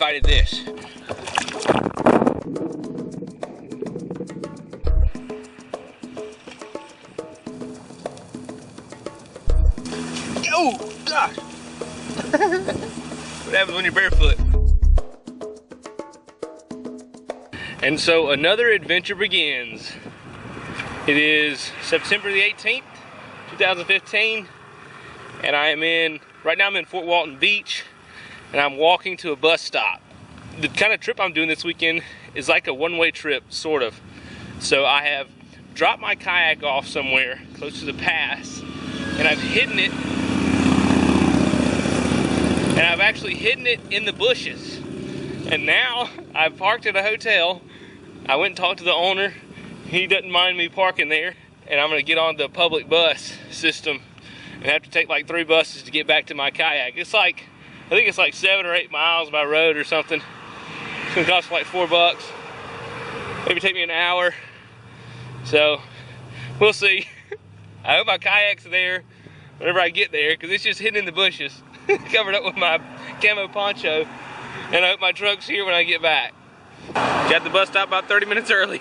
if I did this. Oh, gosh. What happens when you're barefoot? And so another adventure begins. It is September the 18th, 2015, and right now I'm in Fort Walton Beach, and I'm walking to a bus stop. The kind of trip I'm doing this weekend is like a one-way trip, sort of. So I have dropped my kayak off somewhere close to the pass, and I've hidden it, and I've actually hidden it in the bushes. And now I've parked at a hotel. I went and talked to the owner. He doesn't mind me parking there, and I'm gonna get on the public bus system and have to take like 3 buses to get back to my kayak. It's like, I think it's like 7 or 8 miles by road or something. It's gonna cost like $4. Maybe take me an hour. So, we'll see. I hope my kayak's there whenever I get there, because it's just hidden in the bushes, covered up with my camo poncho, and I hope my truck's here when I get back. Got the bus stop about 30 minutes early.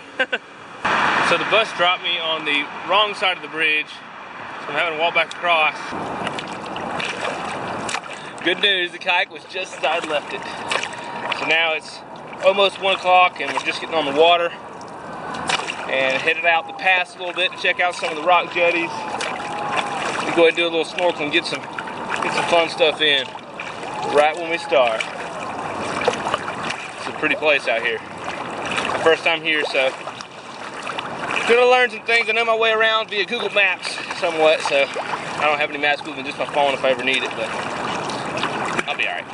So the bus dropped me on the wrong side of the bridge, so I'm having to walk back across. Good news, the kayak was just as I left it. So now it's almost 1 o'clock and we're just getting on the water and headed out the pass a little bit to check out some of the rock jetties. We go ahead and do a little snorkel and get some fun stuff in right when we start. It's a pretty place out here. First time here, so gonna learn some things. I know my way around via Google Maps somewhat, so I don't have any maps other than just my phone if I ever need it, but I'll be all right.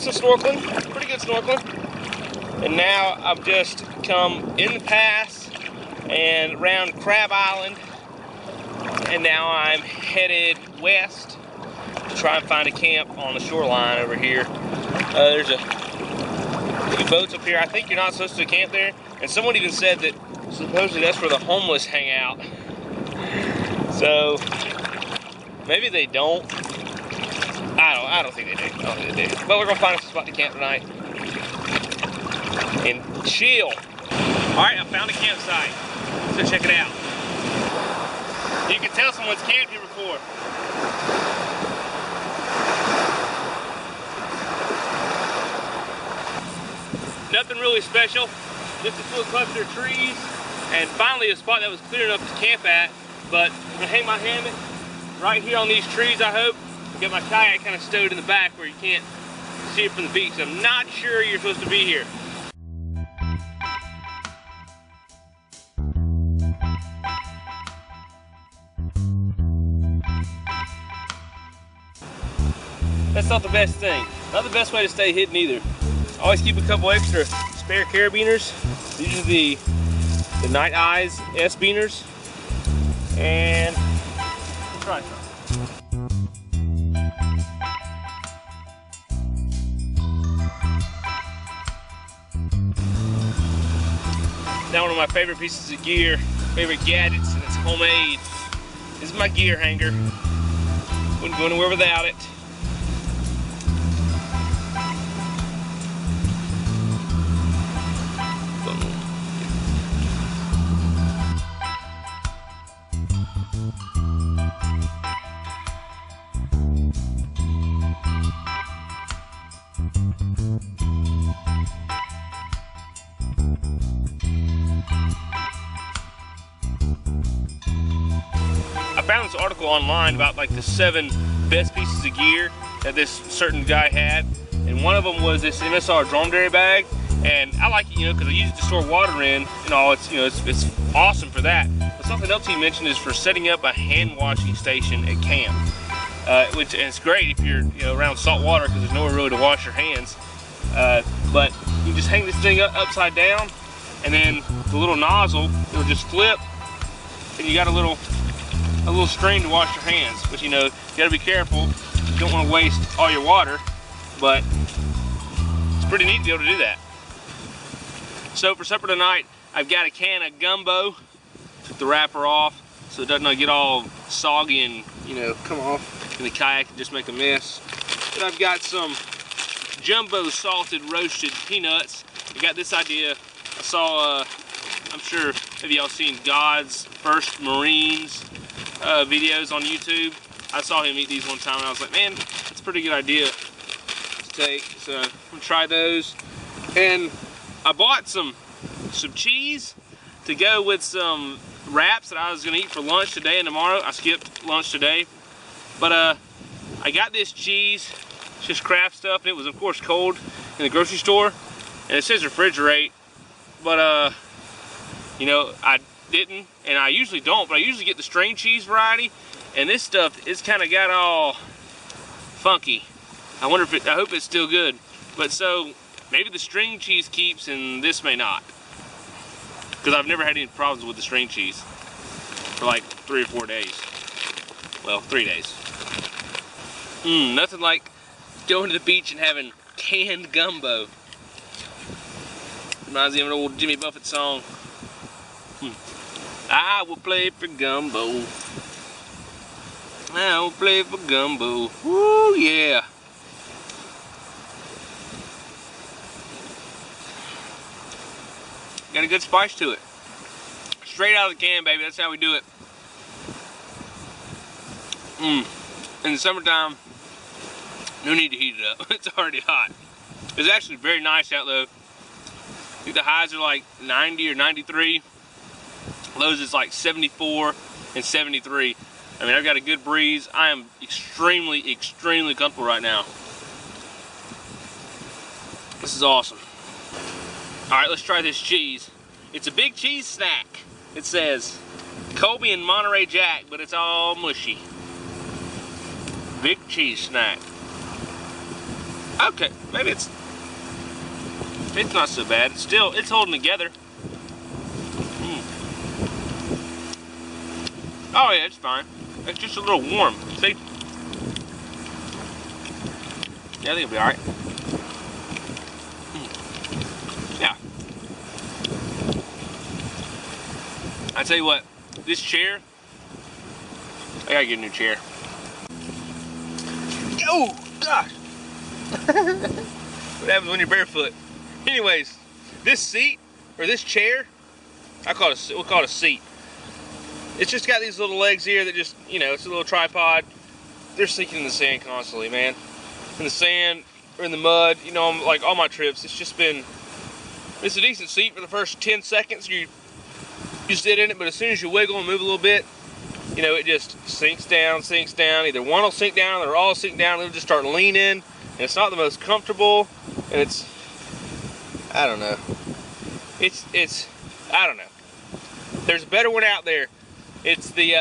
Snorkeling, pretty good snorkeling, and now I've just come in the pass and around Crab Island, and now I'm headed west to try and find a camp on the shoreline over here. There's a few boats up here. I think you're not supposed to camp there, and someone even said that supposedly that's where the homeless hang out. So maybe they don't. I don't think they do. I don't think they do. But we're gonna find us a spot to camp tonight and chill. All right, I found a campsite. So check it out. You can tell someone's camped here before. Nothing really special. Just a little cluster of trees, and finally a spot that was clear enough to camp at. But I'm gonna hang my hammock right here on these trees, I hope. Get my kayak kind of stowed in the back where you can't see it from the beach. I'm not sure you're supposed to be here. That's not the best thing. Not the best way to stay hidden either. Always keep a couple extra spare carabiners. These are the Night Eyes S beaners. and we'll try some. Now one of my favorite pieces of gear, favorite gadgets, and it's homemade. This is my gear hanger. Wouldn't go anywhere without it. I found this article online about like the 7 best pieces of gear that this certain guy had, and one of them was this MSR dromedary bag, and I like it, you know, because I use it to store water in and all. It's, you know, it's awesome for that. But something else he mentioned is for setting up a hand washing station at camp, and it's great if you're, you know, around salt water because there's nowhere really to wash your hands. But you just hang this thing upside down, and then the little nozzle, it'll just flip, and you got a little stream to wash your hands. But you know, you gotta be careful. You don't want to waste all your water, but it's pretty neat to be able to do that. So for supper tonight, I've got a can of gumbo. Took the wrapper off so it doesn't get all soggy and, you know, come off in the kayak and just make a mess. Then I've got some jumbo salted roasted peanuts. I got this idea. I saw, I'm sure maybe y'all seen God's First Marines videos on YouTube. I saw him eat these one time and I was like, man, that's a pretty good idea to take. So I'm gonna try those. And I bought some cheese to go with some wraps that I was gonna eat for lunch today and tomorrow. I skipped lunch today. But I got this cheese, it's just craft stuff, and it was of course cold in the grocery store. And it says refrigerate, but you know, I didn't, and I usually don't, but I usually get the string cheese variety, and this stuff, it's kind of got all funky. I wonder if I hope it's still good. But so maybe the string cheese keeps and this may not, because I've never had any problems with the string cheese for like 3 or 4 days. Well, 3 days. Nothing like going to the beach and having canned gumbo. Reminds me of an old Jimmy Buffett song. I will play for gumbo. I will play for gumbo. Woo, yeah. Got a good spice to it. Straight out of the can, baby. That's how we do it. In the summertime, no need to heat it up. It's already hot. It's actually very nice out though. I think the highs are like 90 or 93. Lows is like 74 and 73. I mean, I've got a good breeze. I am extremely, extremely comfortable right now. This is awesome. All right, let's try this cheese. It's a big cheese snack. It says Colby and Monterey Jack, but it's all mushy. Big cheese snack. Okay, maybe it's not so bad. It's holding together. Oh yeah, it's fine. It's just a little warm. See? Yeah, I think it'll be alright. Yeah. I tell you what, this chair, I gotta get a new chair. Oh gosh! What happens when you're barefoot? Anyways, this seat or this chair, we'll call it a seat. It's just got these little legs here that just, you know, it's a little tripod. They're sinking in the sand constantly, man. In the sand or in the mud, you know, like all my trips, it's a decent seat for the first 10 seconds. You sit in it, but as soon as you wiggle and move a little bit, you know, it just sinks down. Either one will sink down or they'll all sink down. It'll just start leaning, and it's not the most comfortable, and it's, I don't know. I don't know. There's a better one out there. It's the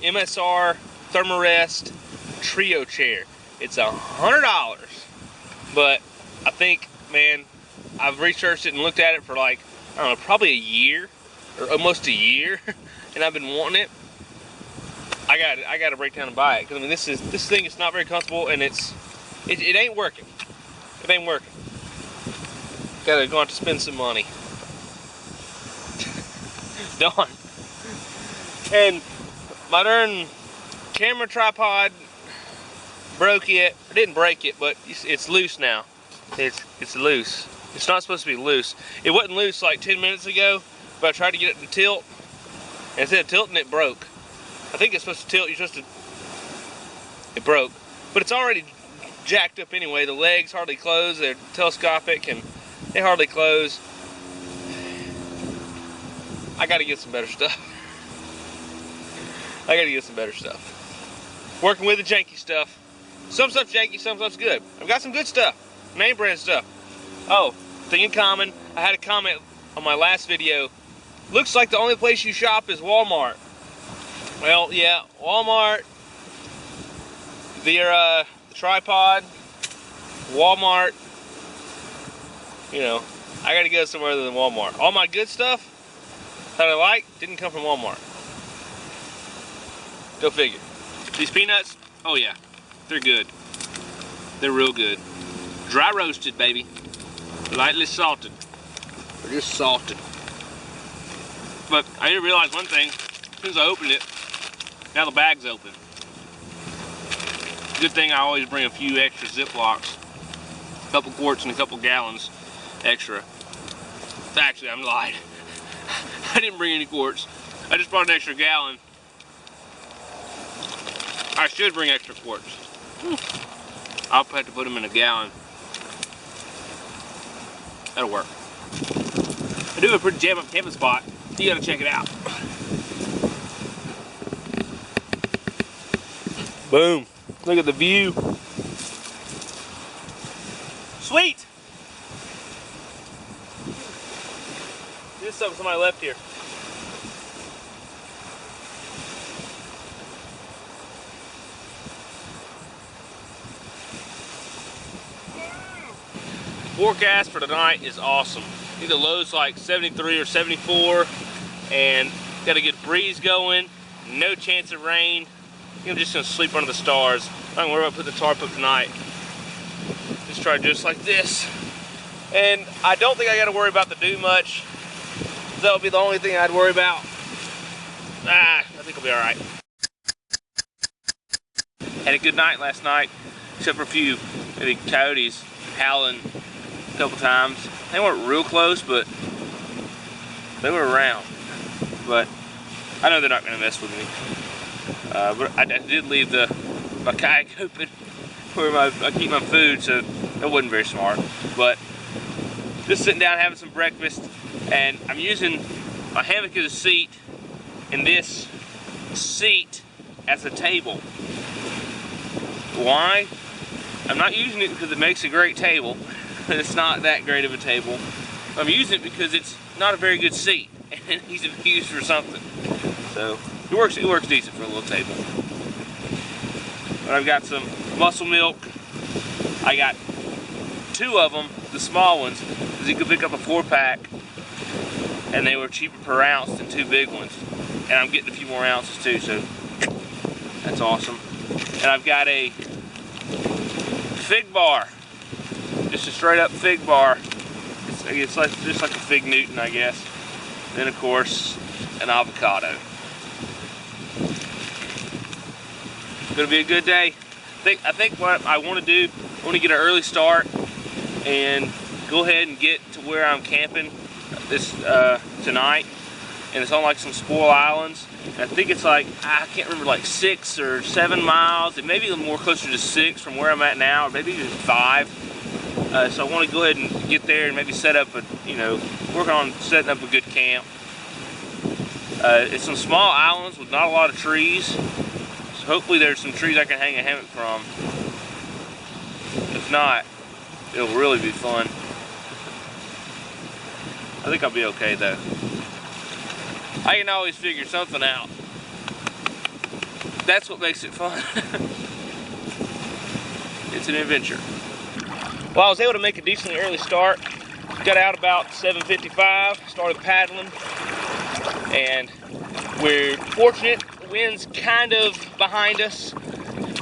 MSR Thermarest Trio Chair. It's $100, but I think, man, I've researched it and looked at it for like, I don't know, probably a year, or almost a year, and I've been wanting it. I got to break down and buy it, because I mean this thing is not very comfortable, and it ain't working. It ain't working. Got to go out to spend some money. Darn. And my darn camera tripod broke it. I didn't break it, but it's loose now. It's loose. It's not supposed to be loose. It wasn't loose like 10 minutes ago, but I tried to get it to tilt, and instead of tilting, it broke. I think it's supposed to tilt. You're supposed to. It broke, but it's already jacked up anyway. The legs hardly close. They're telescopic, and they hardly close. I got to get some better stuff. I got to get some better stuff. Working with the janky stuff. Some stuff's janky, some stuff's good. I've got some good stuff. Name brand stuff. Oh, thing in common. I had a comment on my last video. Looks like the only place you shop is Walmart. Well, yeah, Walmart. The tripod. Walmart. You know, I got to go somewhere other than Walmart. All my good stuff that I like didn't come from Walmart. Go figure. These peanuts, oh yeah, they're good. They're real good. Dry roasted, baby. Lightly salted. They're just salted. But I didn't realize one thing. As soon as I opened it, now the bag's open. Good thing I always bring a few extra Ziplocs. A couple quarts and a couple gallons extra. Actually, I'm lying. I didn't bring any quarts. I just brought an extra gallon. I should bring extra quarts. I'll have to put them in a gallon. That'll work. I do have a pretty jam up camping spot. You gotta check it out. Boom. Look at the view. Sweet! This is something somebody left here. Forecast for tonight is awesome. I think the low's like 73 or 74, and got a good breeze going. No chance of rain. I think I'm just gonna sleep under the stars. I don't worry about putting the tarp up tonight. Just try just like this. And I don't think I gotta worry about the dew much. That would be the only thing I'd worry about. I think I'll be all right. Had a good night last night, except for a few maybe coyotes howling a couple times. They weren't real close, but they were around. But I know they're not gonna mess with me. But I did leave my kayak open where I keep my food, so that wasn't very smart. But just sitting down having some breakfast, and I'm using my hammock as a seat and this seat as a table. Why? I'm not using it because it makes a great table. It's not that great of a table. I'm using it because it's not a very good seat and it needs to be used for something. So it works decent for a little table. But I've got some muscle milk. I got 2 of them, the small ones, because you could pick up a 4-pack and they were cheaper per ounce than 2 big ones. And I'm getting a few more ounces too, so that's awesome. And I've got a fig bar, just a straight up fig bar. It's like, just like a fig Newton, I guess. Then of course, an avocado. Gonna be a good day. I think what I want to do, I want to get an early start and go ahead and get to where I'm camping this tonight. And it's on like some spoil islands. And I think it's like, I can't remember, like 6 or 7 miles. It may be a little more closer to 6 from where I'm at now, or maybe even 5. So I want to go ahead and get there and maybe set up a, work on setting up a good camp. It's some small islands with not a lot of trees. So hopefully there's some trees I can hang a hammock from. If not, it'll really be fun. I think I'll be okay though. I can always figure something out. That's what makes it fun. It's an adventure. Well, I was able to make a decently early start. Got out about 7:55, started paddling, and we're fortunate wind's kind of behind us.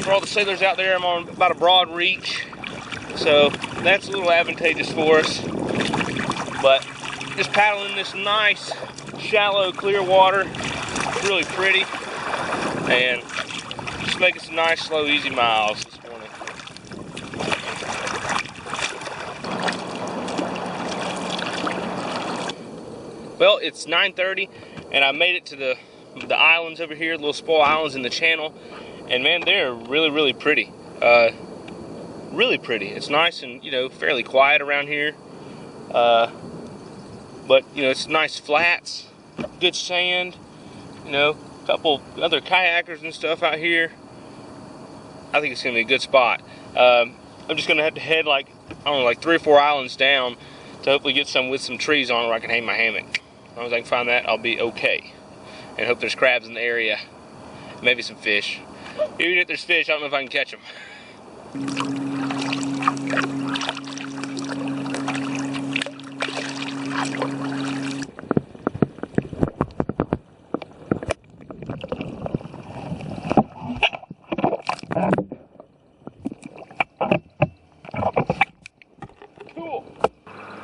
For all the sailors out there, I'm on about a broad reach. So that's a little advantageous for us. But just paddling this nice, shallow, clear water. It's really pretty. And just making some nice, slow, easy miles this morning. Well, it's 9:30 and I made it to the islands over here, the little small islands in the channel. And man, they're really, really pretty. Really pretty. It's nice and, you know, fairly quiet around here. But, you know, it's nice flats, good sand, you know, a couple other kayakers and stuff out here. I think it's going to be a good spot. I'm just going to have to head like, I don't know, like 3 or 4 islands down to hopefully get some with some trees on where I can hang my hammock. As long as I can find that, I'll be okay. And hope there's crabs in the area, maybe some fish. Even if there's fish, I don't know if I can catch them. Cool.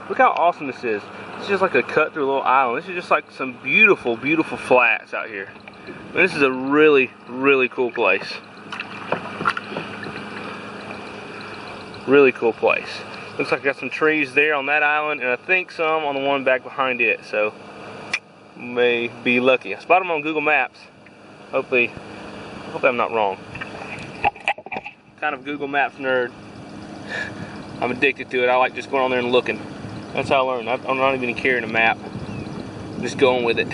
Look how awesome this is. It's just like a cut through a little island. This is just like some beautiful, beautiful flats out here. And this is a really, really cool place. Really cool place. Looks like I got some trees there on that island, and I think some on the one back behind it. So, may be lucky. I spotted them on Google Maps. Hopefully I'm not wrong. Kind of Google Maps nerd. I'm addicted to it. I like just going on there and looking. That's how I learn. I'm not even carrying a map. I'm just going with it.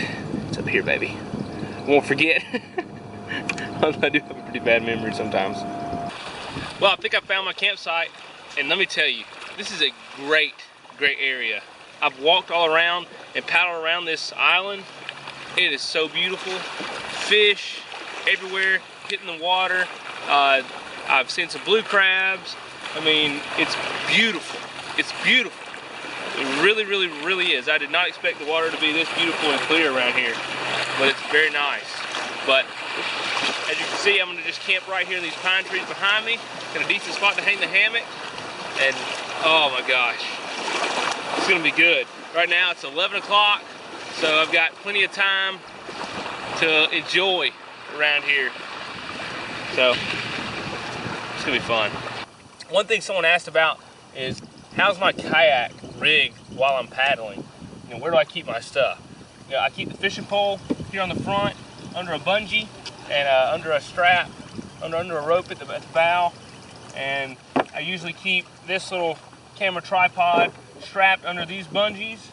It's up here, baby. I won't forget. I do have a pretty bad memory sometimes. Well, I think I found my campsite, and let me tell you, this is a great, great area. I've walked all around and paddled around this island. It is so beautiful. Fish everywhere, hitting the water. I've seen some blue crabs. I mean, it's beautiful. It's beautiful. It really, really, really is. I did not expect the water to be this beautiful and clear around here, but it's very nice. But as you can see, I'm gonna just camp right here in these pine trees behind me. Got a decent spot to hang the hammock, and oh my gosh, it's gonna be good. Right now it's 11 o'clock, so I've got plenty of time to enjoy around here. So it's gonna be fun. One thing someone asked about is, how's my kayak rigged while I'm paddling? You know, where do I keep my stuff? You know, I keep the fishing pole here on the front, under a bungee, and under a strap, under a rope at the bow. And I usually keep this little camera tripod strapped under these bungees.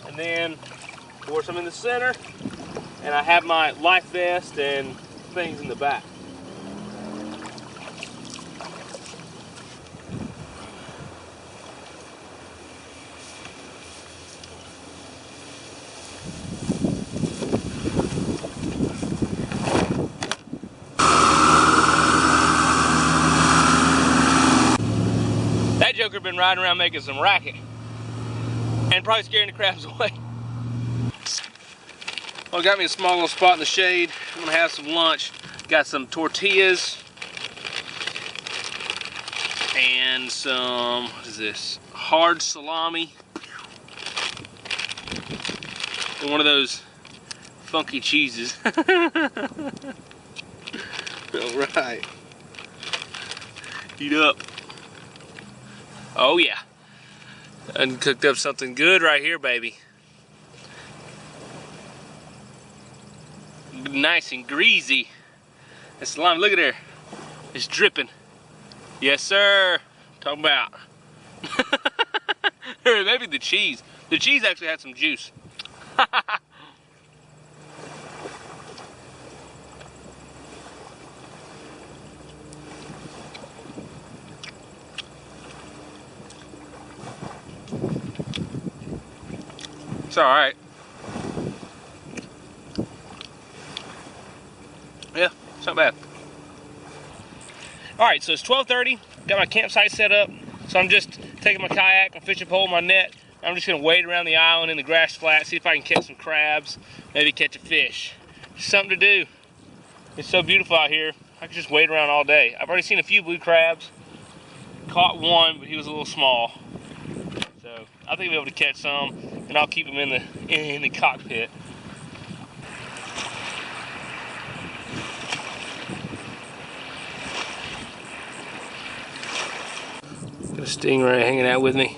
And then, of course, I'm in the center, and I have my life vest and things in the back. Joker been riding around making some racket and probably scaring the crabs away. Well, got me a small little spot in the shade. I'm gonna have some lunch. Got some tortillas and some, what is this? Hard salami. And one of those funky cheeses. All right. Eat up. Oh yeah, and cooked up something good right here, baby. Nice and greasy. That's the lime, look at her. It's dripping. Yes, sir. Talking about. Or maybe the cheese. The cheese actually had some juice. It's all right. Yeah, it's not bad. All right, so it's 12:30. Got my campsite set up. So I'm just taking my kayak, my fishing pole, my net. I'm just gonna wade around the island in the grass flat, see if I can catch some crabs, maybe catch a fish. Something to do. It's so beautiful out here. I could just wade around all day. I've already seen a few blue crabs. Caught one, but he was a little small. So I think I'll be able to catch some, and I'll keep him in the cockpit. Got a stingray hanging out with me.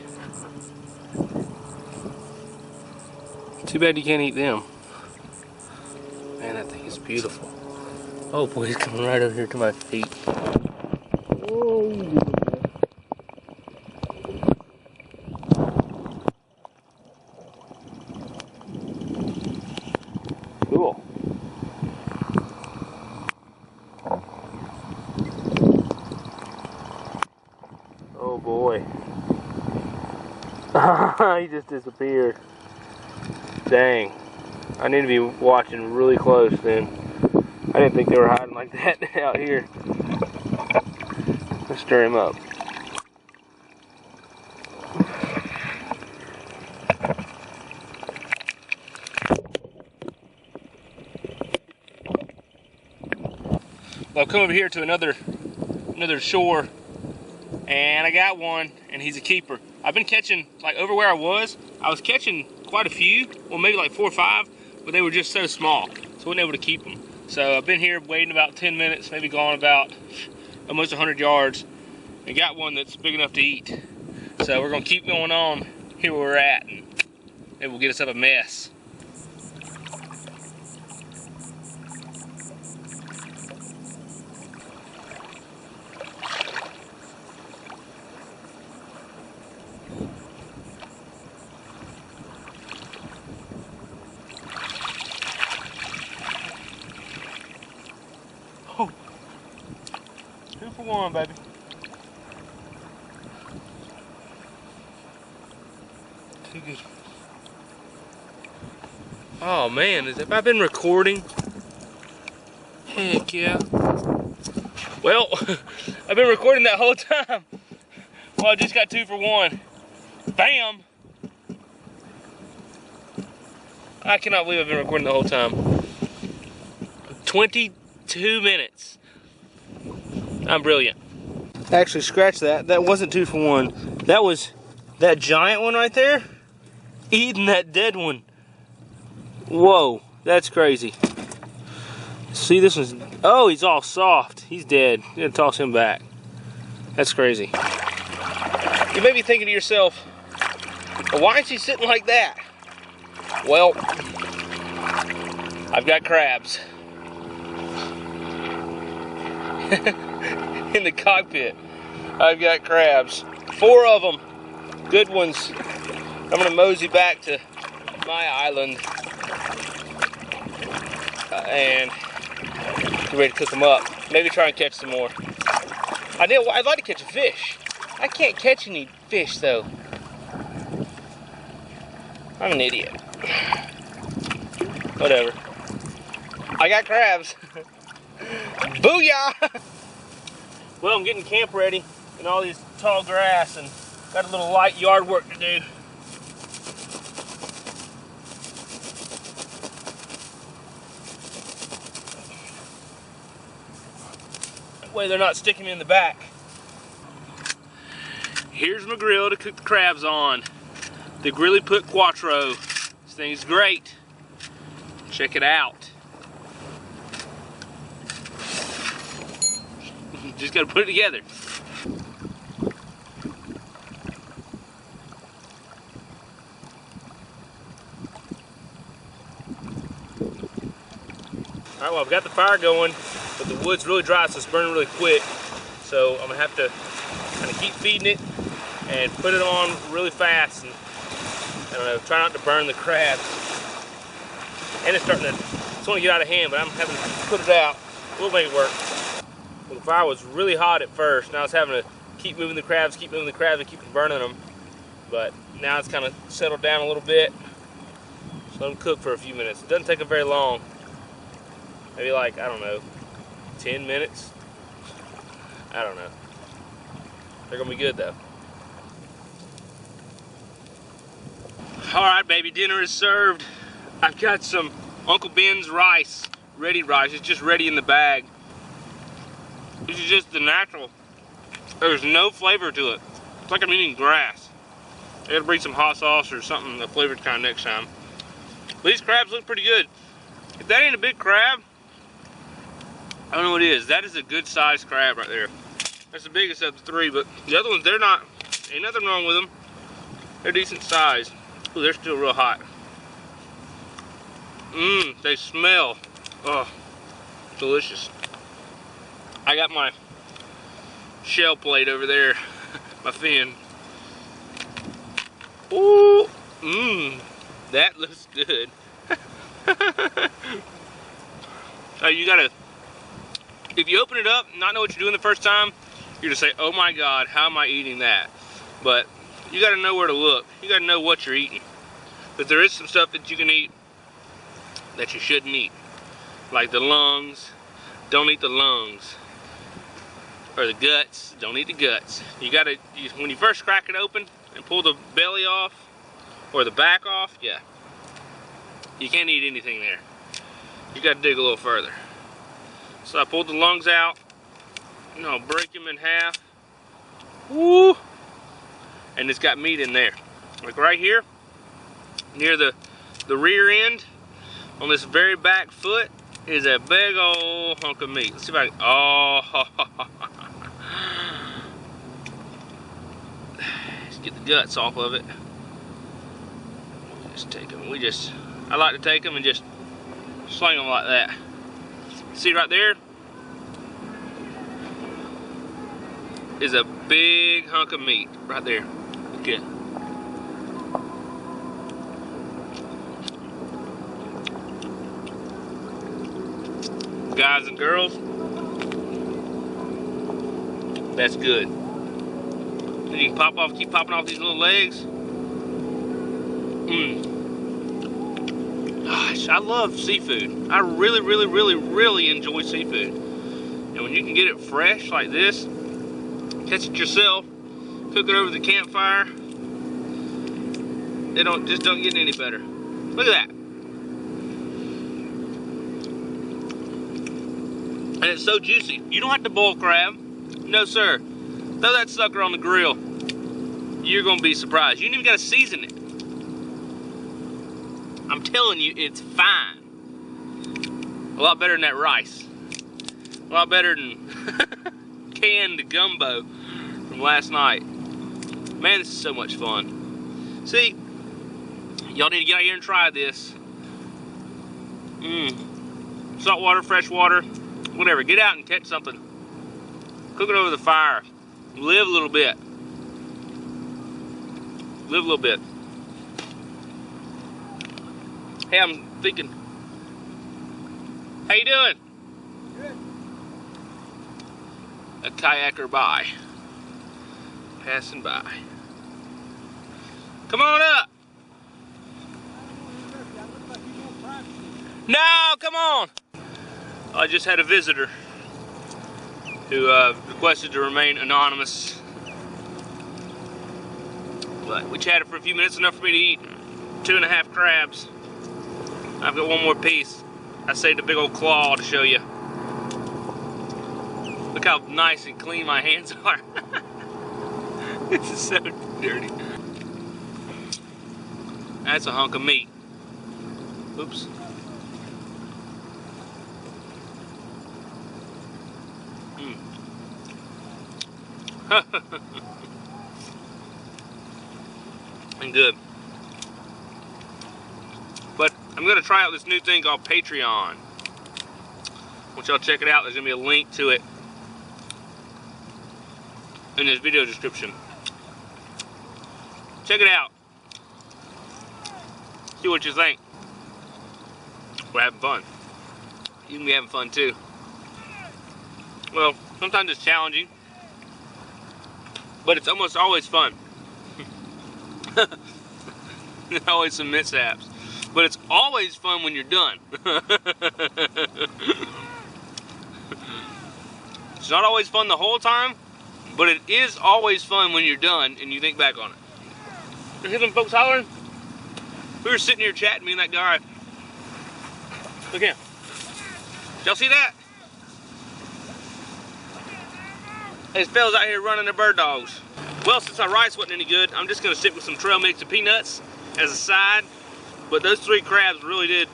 Too bad you can't eat them. Man, that thing is beautiful. Oh boy, he's coming right over here to my feet. Whoa. Cool. Oh boy. He just disappeared. Dang. I need to be watching really close then. I didn't think they were hiding like that out here. Let's stir him up. I've come over here to another shore, and I got one, and he's a keeper. I've been catching, like over where I was catching quite a few, well maybe like 4 or 5, but they were just so small, so I wasn't able to keep them. So I've been here waiting about 10 minutes, maybe gone about almost 100 yards, and got one that's big enough to eat. So we're gonna keep going on here where we're at, and maybe we'll get us up a mess. Oh, 2 for 1, baby. Too good. Oh man, have I been recording? Heck yeah. Well, I've been recording that whole time. Well, I just got 2 for 1. Bam! I cannot believe I've been recording the whole time. 22 minutes. I'm brilliant. Actually, scratch that. That wasn't 2 for 1. That was that giant one right there eating that dead one. Whoa, that's crazy. See, this one's, oh, he's all soft. He's dead. You gotta toss him back. That's crazy. You may be thinking to yourself, well, why is he sitting like that? Well, I've got crabs in the cockpit. I've got crabs, 4 of them, good ones. I'm gonna mosey back to my island and get ready to cook them up. Maybe try and catch some more. I'd like to catch a fish. I can't catch any fish though. I'm an idiot. Whatever. I got crabs. Booyah! Well, I'm getting camp ready and all this tall grass, and got a little light yard work to do. That way they're not sticking me in the back. Here's my grill to cook the crabs on. The Grilly Put Quattro. This thing's great. Check it out. Just gotta put it together. Alright, well, I've got the fire going, but the wood's really dry, so it's burning really quick. So I'm gonna have to kind of keep feeding it and put it on really fast, and I don't know, try not to burn the crabs. And it's starting to get out of hand, but I'm having to put it out. We'll make it work. Well, the fire was really hot at first. Now I was having to keep moving the crabs, and keep from burning them. But now it's kind of settled down a little bit. So let them cook for a few minutes. It doesn't take them very long. Maybe like, I don't know, 10 minutes? I don't know. They're gonna be good though. All right, baby, dinner is served. I've got some Uncle Ben's rice ready rice. It's just ready in the bag. This is just the natural. There's no flavor to it. It's like I'm eating grass. I gotta bring some hot sauce or something, the flavored kind next time. These crabs look pretty good. If that ain't a big crab, I don't know what it is. That is a good sized crab right there. That's the biggest of the three, but the other ones, they're not, ain't nothing wrong with them. They're decent size. Ooh, they're still real hot. They smell. Oh, delicious. I got my shell plate over there, my fin. Ooh, that looks good. So you gotta, if you open it up and not know what you're doing the first time, you're gonna say, oh my God, how am I eating that? But you gotta know where to look. You gotta know what you're eating. But there is some stuff that you can eat that you shouldn't eat. Like the lungs, don't eat the lungs. Or the guts, don't eat the guts. You gotta, when you first crack it open and pull the belly off, or the back off, yeah. You can't eat anything there. You gotta dig a little further. So I pulled the lungs out, and I'll break them in half. Woo! And it's got meat in there. Like right here, near the rear end, on this very back foot, is a big old hunk of meat. Let's see if I can, oh. Let's get the guts off of it. Just take them, I like to take them and just sling them like that. See right there? Is a big hunk of meat right there. Look at it. Guys and girls, that's good. Then you can keep popping off these little legs. Gosh, I love seafood. I really, really, really, really enjoy seafood. And when you can get it fresh like this, catch it yourself, cook it over the campfire, they just don't get any better. Look at that. And it's so juicy. You don't have to boil crab. No, sir. Throw that sucker on the grill. You're gonna be surprised. You ain't even gotta season it. I'm telling you, it's fine. A lot better than that rice. A lot better than canned gumbo from last night. Man, this is so much fun. See, y'all need to get out here and try this. Salt water, fresh water, whatever. Get out and catch something. Cook it over the fire. Live a little bit. Live a little bit. Hey, I'm thinking. How you doing? Good. A kayaker by. Passing by. Come on up. No, come on. I just had a visitor who requested to remain anonymous. But we chatted for a few minutes, enough for me to eat 2.5 crabs. I've got one more piece. I saved a big old claw to show you. Look how nice and clean my hands are. This is so dirty. That's a hunk of meat. Oops. And good. But I'm gonna try out this new thing called Patreon. I want y'all to check it out. There's gonna be a link to it in this video description. Check it out. See what you think. We're having fun. You can be having fun too. Well, sometimes it's challenging, but it's almost always fun. There's always some mishaps, but it's always fun when you're done. It's not always fun the whole time, but it is always fun when you're done and you think back on it. You hear them folks hollering? We were sitting here chatting, me and that guy. Look at him. Y'all see that? These fellas out here running their bird dogs. Well, since our rice wasn't any good, I'm just gonna stick with some trail mix and peanuts as a side. But those 3 crabs really did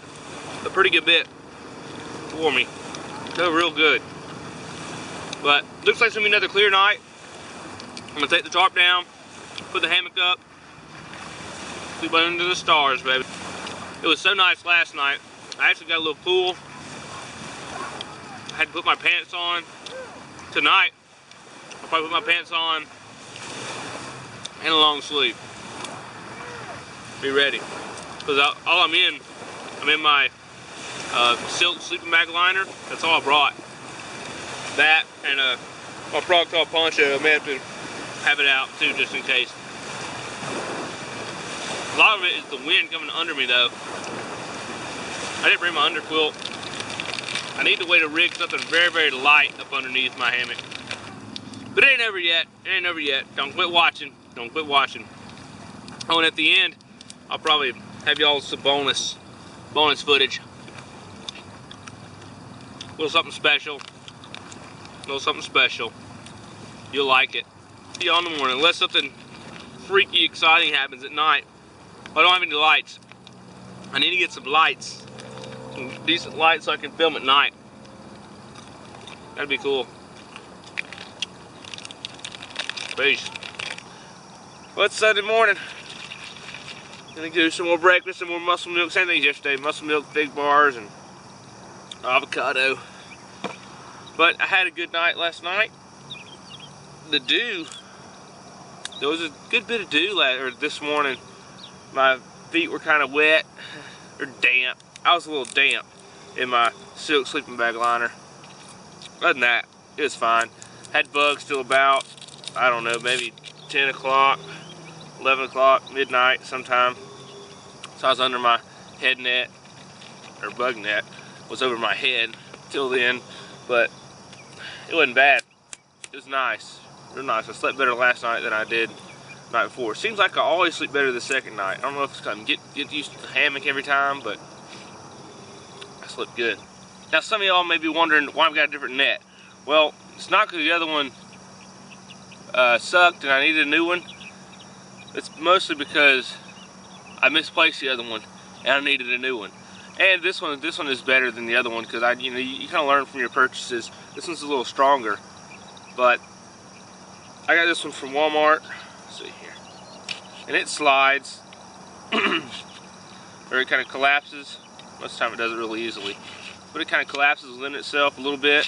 a pretty good bit for me. They're real good. But looks like it's gonna be another clear night. I'm gonna take the tarp down, put the hammock up, sleep under the stars, baby. It was so nice last night. I actually got a little pool. I had to put my pants on. Tonight, I'll probably put my pants on and a long sleeve. Be ready. Because all I'm in my silk sleeping bag liner. That's all I brought. That and my frog top poncho. I may have to have it out too, just in case. A lot of it is the wind coming under me though. I didn't bring my under quilt. I need to way to rig something very, very light up underneath my hammock. But it ain't over yet. It ain't over yet. Don't quit watching. Don't quit watching. Oh, and at the end, I'll probably have y'all some bonus footage. A little something special. A little something special. You'll like it. See y'all in the morning. Unless something freaky exciting happens at night. I don't have any lights. I need to get some lights. Some decent lights so I can film at night. That'd be cool. Peace. Well, it's Sunday morning. Gonna do some more breakfast, some more muscle milk. Same thing as yesterday. Muscle milk, big bars, and avocado. But I had a good night last night. The dew. There was a good bit of dew this morning. My feet were kind of wet or damp. I was a little damp in my silk sleeping bag liner. Other than that, it was fine. Had bugs till about, I don't know, maybe 10 o'clock, 11 o'clock, midnight sometime. So I was under my head net, or bug net, was over my head till then, but it wasn't bad. It was nice, real nice. I slept better last night than I did the night before. Seems like I always sleep better the second night. I don't know if it's because I get used to the hammock every time, but I slept good. Now some of y'all may be wondering why I've got a different net. Well, it's not because the other one sucked and I needed a new one. It's mostly because I misplaced the other one and I needed a new one. And this one is better than the other one because you kind of learn from your purchases. This one's a little stronger, but I got this one from Walmart. Let's see here, and it slides, or it kind of collapses. Most of the time it does it really easily, but it kind of collapses within itself a little bit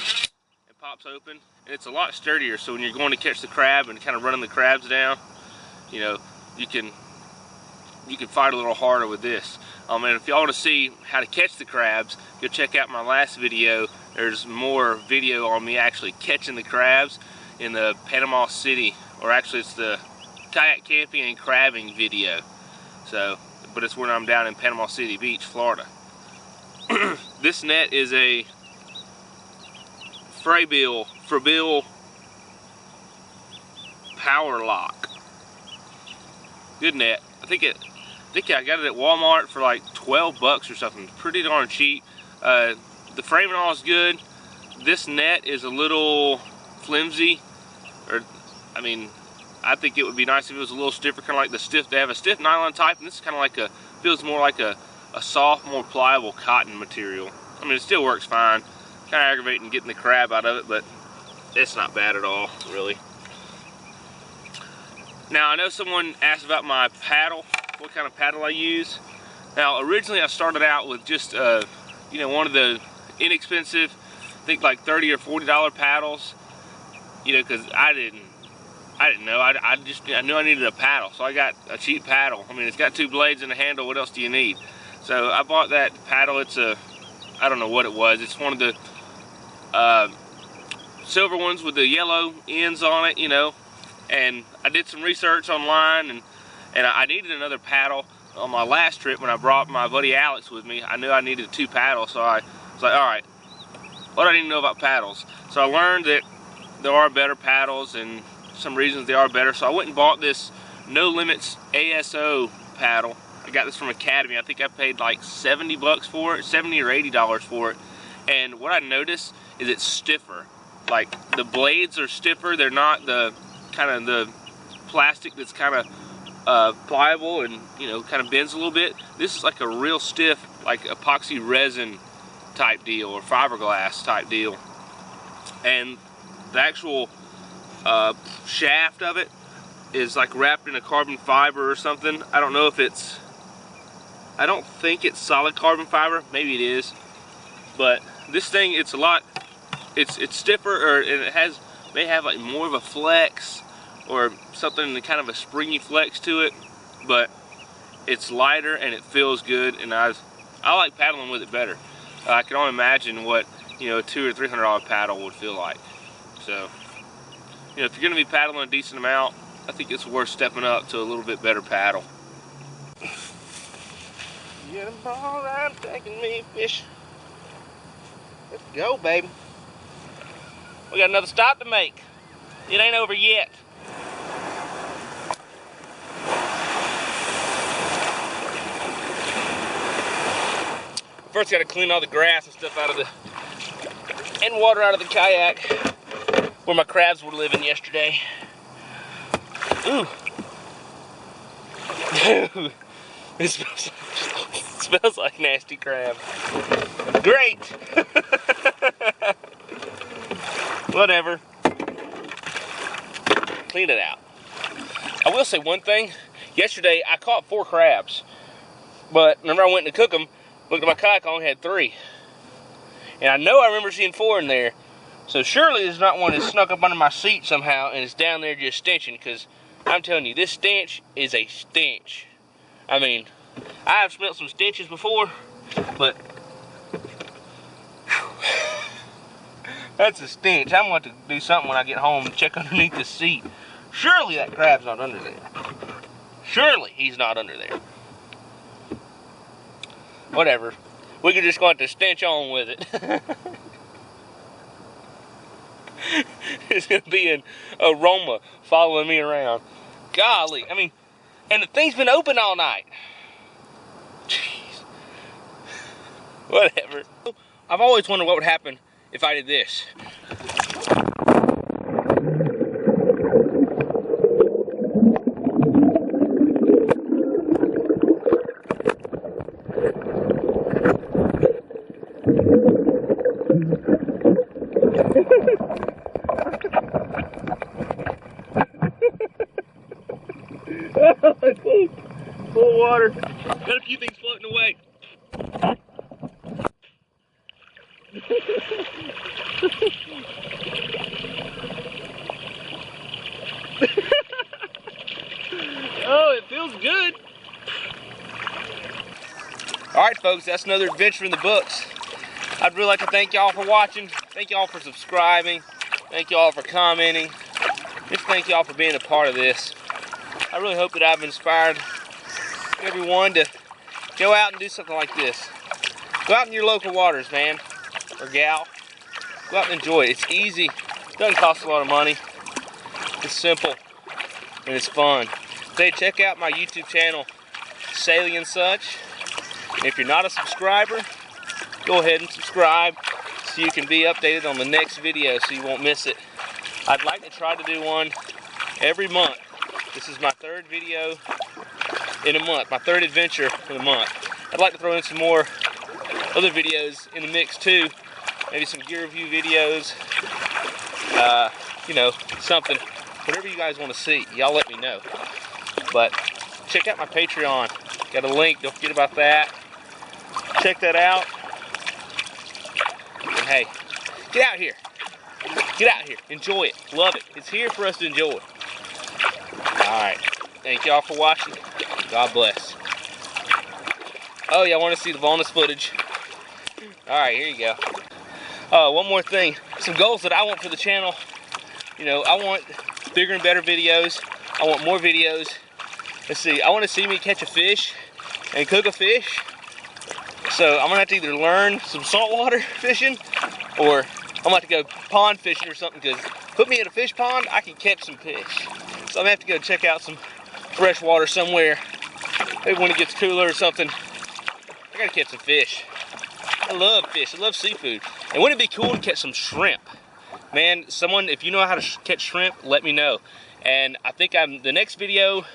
and pops open. And it's a lot sturdier, so when you're going to catch the crab and kind of running the crabs down, you know, you can fight a little harder with this. And if y'all want to see how to catch the crabs, go check out my last video. There's more video on me actually catching the crabs in the Panama City, or actually it's the kayak camping and crabbing video. So, but it's when I'm down in Panama City Beach, Florida. This net is a Frabill Power Lock. Good net. I think I got it at Walmart for like 12 bucks or something. Pretty darn cheap. The frame and all is good. This net is a little flimsy, or I mean, I think it would be nice if it was a little stiffer, kind of like the stiff. They have a stiff nylon type, and this is kind of like feels more like a soft, more pliable cotton material. I mean, it still works fine. Kind of aggravating getting the crab out of it, but it's not bad at all, really. Now, I know someone asked about my paddle, what kind of paddle I use. Now, originally I started out with just, one of the inexpensive, I think like $30 or $40 paddles, because I didn't know. I knew I needed a paddle, so I got a cheap paddle. I mean, it's got 2 blades and a handle. What else do you need? So I bought that paddle. It's I don't know what it was. It's one of the silver ones with the yellow ends on it, And I did some research online, and I needed another paddle on my last trip when I brought my buddy Alex with me. I knew I needed 2 paddles, so I was like, all right, what do I need to know about paddles? So I learned that there are better paddles, and some reasons they are better. So I went and bought this No Limits ASO paddle. I got this from Academy. I think I paid like 70 bucks for it, $70 or $80 for it. And what I noticed is it's stiffer. Like the blades are stiffer. They're not the kind of the plastic that's kind of pliable and, you know, kind of bends a little bit. This is like a real stiff, like epoxy resin type deal or fiberglass type deal. And the actual shaft of it is like wrapped in a carbon fiber or something. I don't know if it's, I don't think it's solid carbon fiber. Maybe it is. But this thing, it's a lot, it's stiffer, or it has, may have like more of a flex or something, kind of a springy flex to it, but it's lighter and it feels good, and I like paddling with it better. I can only imagine what, you know, a $200 or $300 paddle would feel like. So, you know, if you're going to be paddling a decent amount, I think it's worth stepping up to a little bit better paddle. Get a ball, I'm taking me fish. Let's go, baby. We got another stop to make. It ain't over yet. First, got to clean all the grass and stuff out of the, and water out of the kayak where my crabs were living yesterday. Ooh. Dude, it smells like nasty crab. Great. Whatever. Clean it out. I will say one thing. Yesterday I caught 4 crabs, but whenever I went to cook them, looked at my kayak, I only had 3. And I know I remember seeing 4 in there. So surely there's not one that snuck up under my seat somehow and is down there just stenching, because I'm telling you, this stench is a stench. I mean, I have smelled some stenches before, but that's a stench. I'm going to do something when I get home and check underneath the seat. Surely that crab's not under there. Surely he's not under there. Whatever. We could just go out to stench on with it. It's going to be an aroma following me around. Golly. I mean, and the thing's been open all night. Jeez. Whatever. I've always wondered what would happen if I did this. Full water. Got a few things floating away. Oh, it feels good. Alright folks, that's another adventure in the books. I'd really like to thank y'all for watching. Thank y'all for subscribing. Thank y'all for commenting. Just thank y'all for being a part of this. I really hope that I've inspired everyone to go out and do something like this. Go out in your local waters, man, or gal. Go out and enjoy it. It's easy. It doesn't cost a lot of money. It's simple and it's fun. Say, check out my YouTube channel, Sailing and Such. And if you're not a subscriber, go ahead and subscribe so you can be updated on the next video so you won't miss it. I'd like to try to do one every month. This is my 3rd video in a month, my 3rd adventure in a month. I'd like to throw in some more other videos in the mix too. Maybe some gear review videos, you know, something. Whatever you guys want to see, y'all let me know. But check out my Patreon. Got a link, don't forget about that. Check that out. And hey, get out here. Get out here, enjoy it, love it. It's here for us to enjoy. Alright, thank y'all for watching. God bless. Oh, y'all want to see the bonus footage? Alright, here you go. One more thing. Some goals that I want for the channel. You know, I want bigger and better videos. I want more videos. Let's see, I want to see me catch a fish and cook a fish. So I'm going to have to either learn some saltwater fishing, or I'm going to have to go pond fishing or something, because put me in a fish pond, I can catch some fish. So I'm going to have to go check out some fresh water somewhere. Maybe when it gets cooler or something. I got to catch some fish. I love fish. I love seafood. And wouldn't it be cool to catch some shrimp? Man, someone, if you know how to catch shrimp, let me know. And I think the next video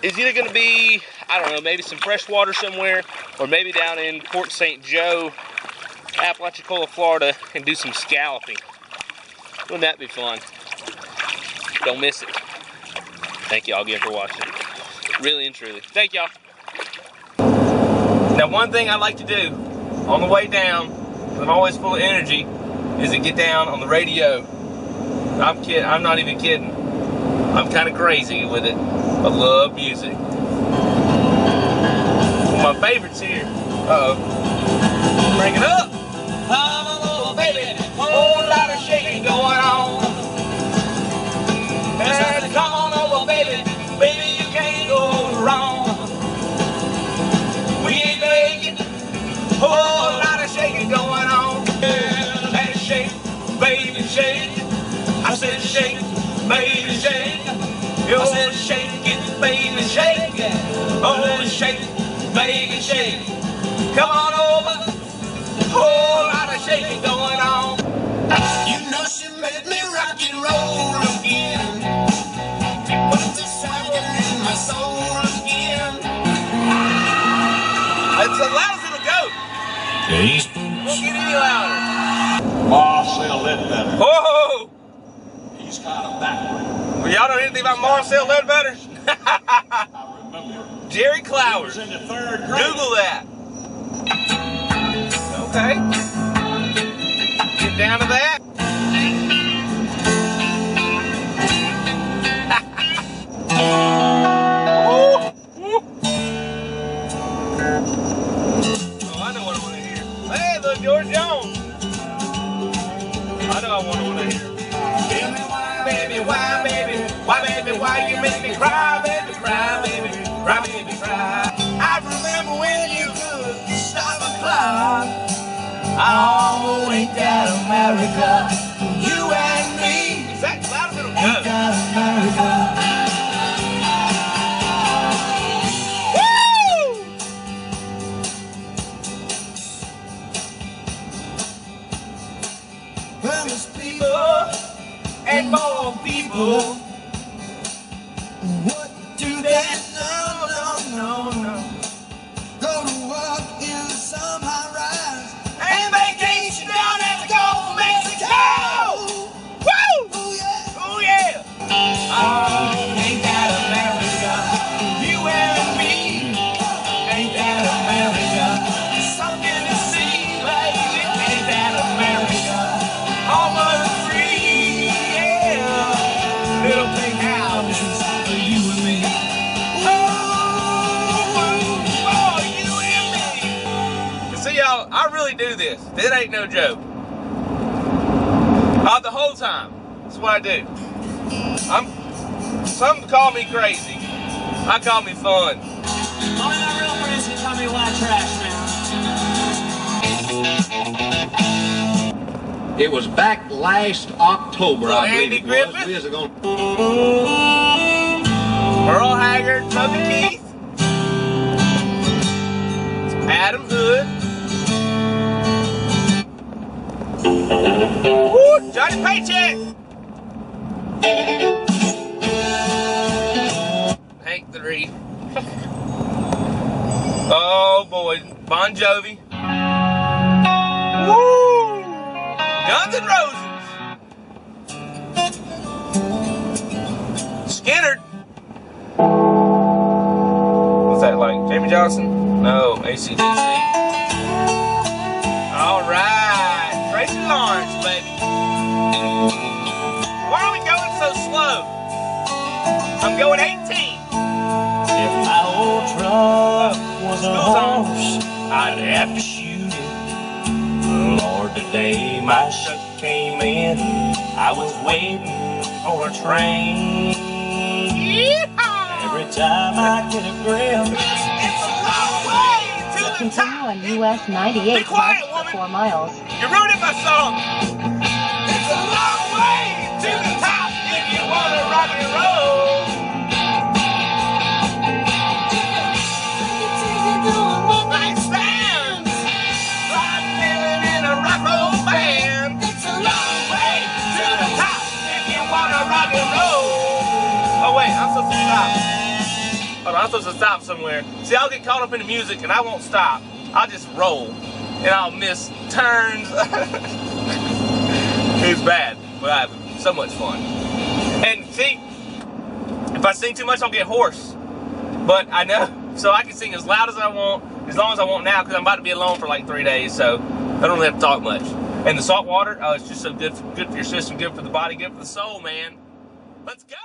is either going to be, I don't know, maybe some fresh water somewhere, or maybe down in Port St. Joe, Apalachicola, Florida, and do some scalloping. Wouldn't that be fun? Don't miss it. Thank y'all again for watching. Really and truly. Thank y'all. Now, one thing I like to do on the way down, because I'm always full of energy, is to get down on the radio. I'm not even kidding. I'm kind of crazy with it. I love music. One of my favorites here. Uh-oh. Bring it up. Come on over, baby. Whole lot of shaking going on. And come on over, baby. Baby, you can't go wrong. We ain't making whole lot of shaking going on. And shake, baby, shake. I said shake, baby, shake. I said shake it, baby, shake. Oh, shake, baby, shake. Come on over. Whole lot of shaking going on. You know she made me rock and roll again. Put the swagger in my soul again. It's as loud as it'll go. It won't get any louder. Marcel Ledbetter. Whoa! He's kind of backward. Well, y'all know anything about Marcel Ledbetter? I remember. Jerry He Clowers. was in the 3rd grade. Google that. Okay. Get down to that. Oh, I know what I want to hear. Hey, look, George Jones. I know I want to hear. Baby, why, baby, why, baby, why you make me cry, baby, cry, baby, cry, baby, cry. I remember when you could stop a clock. Oh, ain't that America? You and me. Is that loud as it'll go? Ain't that America? Woo! Well, there's people and more people. What do they know? No. Go to work in the sun, rise, and vacation down at the Gulf of Mexico. Woo! Oh yeah! Oh yeah! Oh, ain't that America? You and me. Ain't that America? Something to see, baby. Ain't that America? Almost free, yeah. Little pink houses for you and me. Oh, you and me. See, y'all, I really do this. That ain't no joke. The whole time. That's what I do. Some call me crazy. I call me fun. Only my real friends can tell me white trash, man. It was back last October, So I believe Andy it Griffith? was. We was gonna... Earl Haggard, Toby Keith, Adam Hood, woo, Johnny Paycheck, Hank the Reef. Oh boy, Bon Jovi, woo, Guns N' Roses, Skinner. What's that like? Jamie Johnson? No, AC/DC. All right, Tracy Lawrence, baby. Why are we going so slow? I'm going 18. If my old truck was a horse, I'd have to shoot it. Lord, today my truck came in. I was waiting for a train. Every time I get a grip, It's a long way to the Continue top. on US 98 Be quiet, west woman. for 4 miles. You ruined my song. It's a long way to the top if you want to rock and roll. Night stands. Oh, wait, I'm supposed to stop. Hold on, I'm supposed to stop somewhere. See, I'll get caught up in the music and I won't stop. I'll just roll and I'll miss turns. It's bad, but I have so much fun. And see, if I sing too much, I'll get hoarse. But I know, so I can sing as loud as I want, as long as I want now, because I'm about to be alone for like 3 days, so I don't really have to talk much. And the salt water, oh, it's just so good for your system, good for the body, good for the soul, man. Let's go!